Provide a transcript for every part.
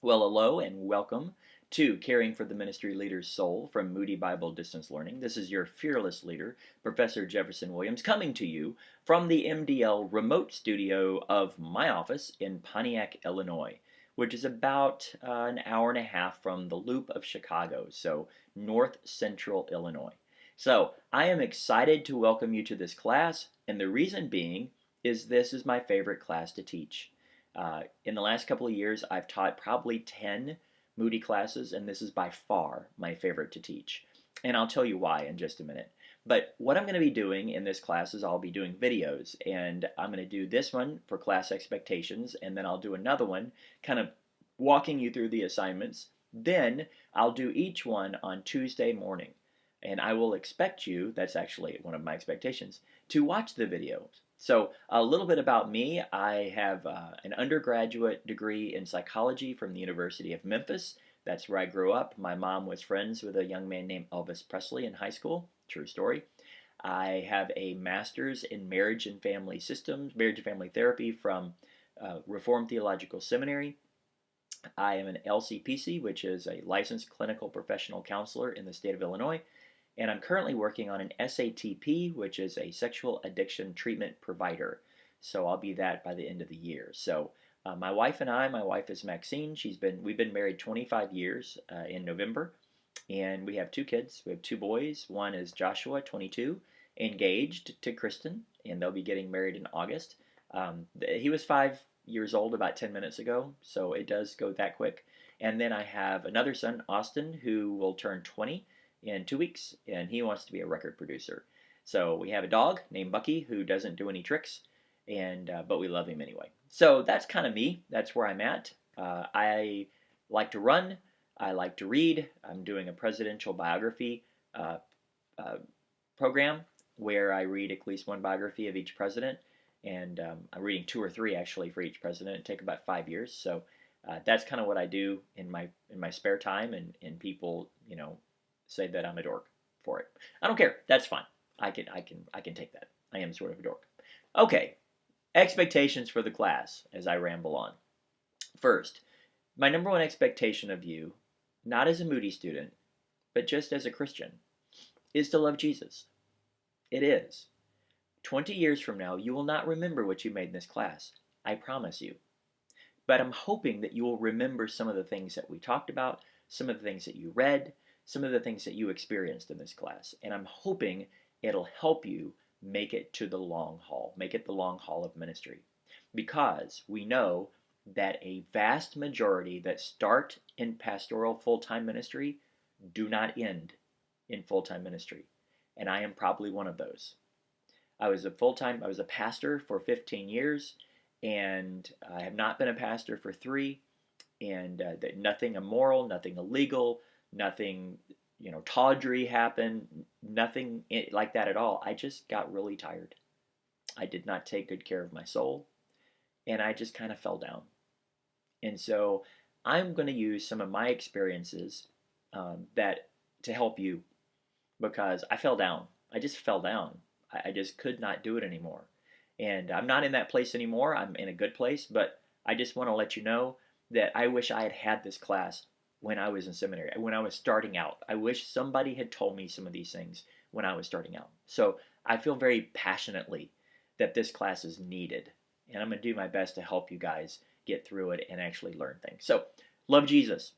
Well, hello and welcome to Caring for the Ministry Leader's Soul from Moody Bible Distance Learning. This is your fearless leader, Professor Jefferson Williams, coming to you from the MDL remote studio of my office in Pontiac, Illinois, which is about an hour and a half from the Loop of Chicago, so north central Illinois. So, I am excited to welcome you to this class, and the reason being is this is my favorite class to teach. In the last couple of years, I've taught probably 10 Moody classes, and this is by far my favorite to teach. And I'll tell you why in just a minute. But what I'm going to be doing in this class is I'll be doing videos, and I'm going to do this one for class expectations, and then I'll do another one kind of walking you through the assignments. Then I'll do each one on Tuesday morning. And I will expect you, that's actually one of my expectations, to watch the videos. So, a little bit about me. I have an undergraduate degree in psychology from the University of Memphis. That's where I grew up. My mom was friends with a young man named Elvis Presley in high school. True story. I have a master's in marriage and family systems, marriage and family therapy from Reformed Theological Seminary. I am an LCPC, which is a licensed clinical professional counselor in the state of Illinois. And I'm currently working on an SATP, which is a sexual addiction treatment provider. So I'll be that by the end of the year. So my wife and I, my wife is Maxine. We've been married 25 years in November, and we have two kids. We have two boys. One is Joshua, 22, engaged to Kristen, and they'll be getting married in August. He was 5 years old about 10 minutes ago, so it does go that quick. And then I have another son, Austin, who will turn 20 in 2 weeks, and he wants to be a record producer. So we have a dog named Bucky who doesn't do any tricks, and but we love him anyway. So that's kind of me. That's where I'm at. I like to run. I like to read. I'm doing a presidential biography uh, program where I read at least one biography of each president, and I'm reading two or three actually for each president. It takes about 5 years. So that's kind of what I do in my spare time, and people, say that I'm a dork for it. I don't care. That's fine. I can take that. I am sort of a dork. Okay. Expectations for the class as I ramble on. First, my number one expectation of you, not as a Moody student, but just as a Christian, is to love Jesus. It is. 20 years from now, you will not remember what you made in this class. I promise you. But I'm hoping that you will remember some of the things that we talked about, some of the things that you read, some of the things that you experienced in this class. And I'm hoping it'll help you make it to the long haul, make it the long haul of ministry. Because we know that a vast majority that start in pastoral full-time ministry do not end in full-time ministry. And I am probably one of those. I was a pastor for 15 years, and I have not been a pastor for 3, and nothing immoral, nothing illegal, nothing, tawdry happened, nothing like that at all. I just got really tired. I did not take good care of my soul, and I just kind of fell down. And so I'm going to use some of my experiences that to help you, because I fell down. I just fell down. I just could not do it anymore. And I'm not in that place anymore. I'm in a good place, but I just want to let you know that I wish I had had this class when I was in seminary, when I was starting out. I wish somebody had told me some of these things when I was starting out. So I feel very passionately that this class is needed, and I'm going to do my best to help you guys get through it and actually learn things. So, love Jesus,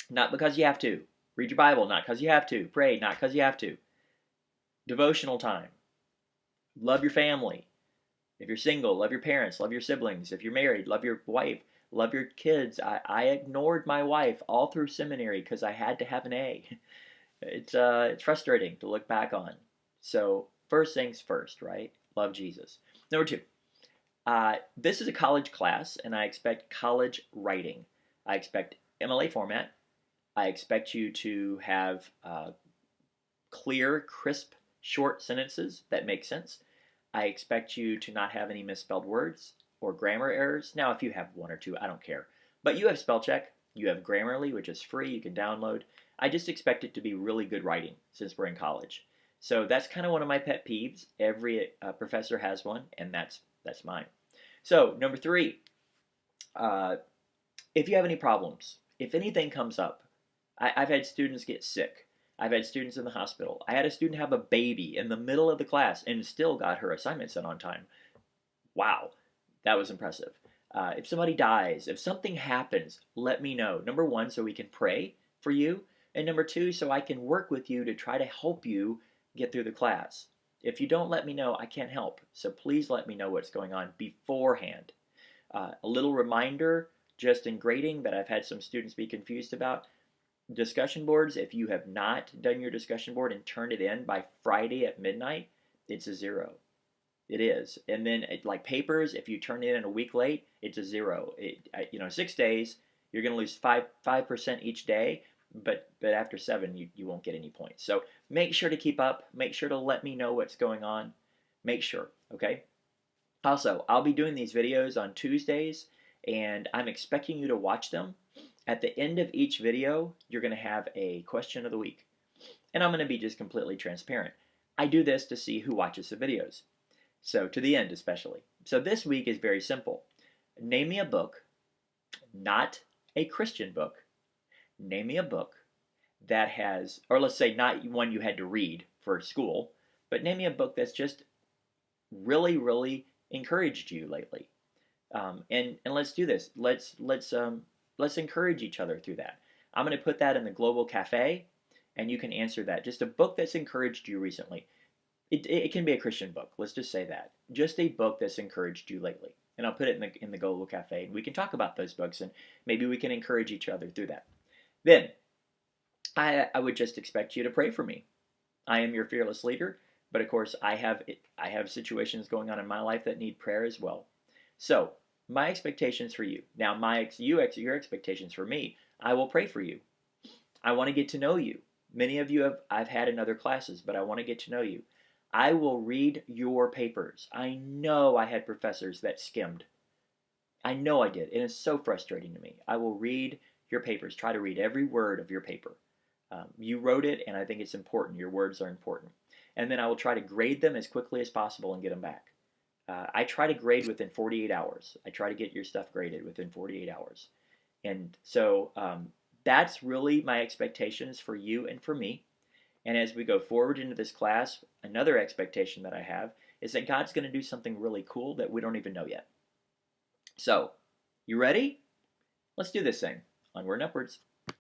not because you have to. Read your Bible, not because you have to. Pray, not because you have to. Devotional time. Love your family. If you're single, love your parents, love your siblings. If you're married, love your wife, love your kids. I ignored my wife all through seminary because I had to have an A. It's frustrating to look back on. So first things first, right? Love Jesus. Number 2, this is a college class, and I expect college writing. I expect MLA format. I expect you to have clear, crisp, short sentences that make sense. I expect you to not have any misspelled words or grammar errors. Now, if you have one or two, I don't care. But you have spell check. You have Grammarly, which is free. You can download. I just expect it to be really good writing since we're in college. So that's kind of one of my pet peeves. Every professor has one, and that's mine. So number 3, If you have any problems, if anything comes up, I've had students get sick. I've had students in the hospital. I had a student have a baby in the middle of the class and still got her assignments done on time. Wow, that was impressive. If somebody dies, if something happens, let me know. Number one, so we can pray for you. And number two, so I can work with you to try to help you get through the class. If you don't let me know, I can't help. So please let me know what's going on beforehand. A little reminder just in grading that I've had some students be confused about. Discussion boards, if you have not done your discussion board and turned it in by Friday at midnight, it's a 0. It is. And then like papers, if you turn it in a week late, it's a 0. 6 days, you're going to lose 5% each day, but after 7, you won't get any points. So make sure to keep up. Make sure to let me know what's going on. Make sure, okay? Also, I'll be doing these videos on Tuesdays, and I'm expecting you to watch them. At the end of each video, you're going to have a question of the week. And I'm going to be just completely transparent. I do this to see who watches the videos. So to the end especially. So this week is very simple. Name me a book, not a Christian book. Name me a book that has, or let's say not one you had to read for school, but name me a book that's just really, really encouraged you lately. And let's do this. Let's encourage each other through that. I'm going to put that in the Global Cafe, and you can answer that. Just a book that's encouraged you recently. It can be a Christian book. Let's just say that. Just a book that's encouraged you lately. And I'll put it in the Global Cafe, and we can talk about those books, and maybe we can encourage each other through that. Then, I would just expect you to pray for me. I am your fearless leader, but of course I have situations going on in my life that need prayer as well. So, my expectations for you. Now, your expectations for me. I will pray for you. I want to get to know you. Many of you I've had in other classes, but I want to get to know you. I will read your papers. I know I had professors that skimmed. I know I did. It is so frustrating to me. I will read your papers. Try to read every word of your paper. You wrote it, and I think it's important. Your words are important. And then I will try to grade them as quickly as possible and get them back. I try to grade within 48 hours. I try to get your stuff graded within 48 hours. And so that's really my expectations for you and for me. And as we go forward into this class, another expectation that I have is that God's going to do something really cool that we don't even know yet. So, you ready? Let's do this thing. Onward and upwards.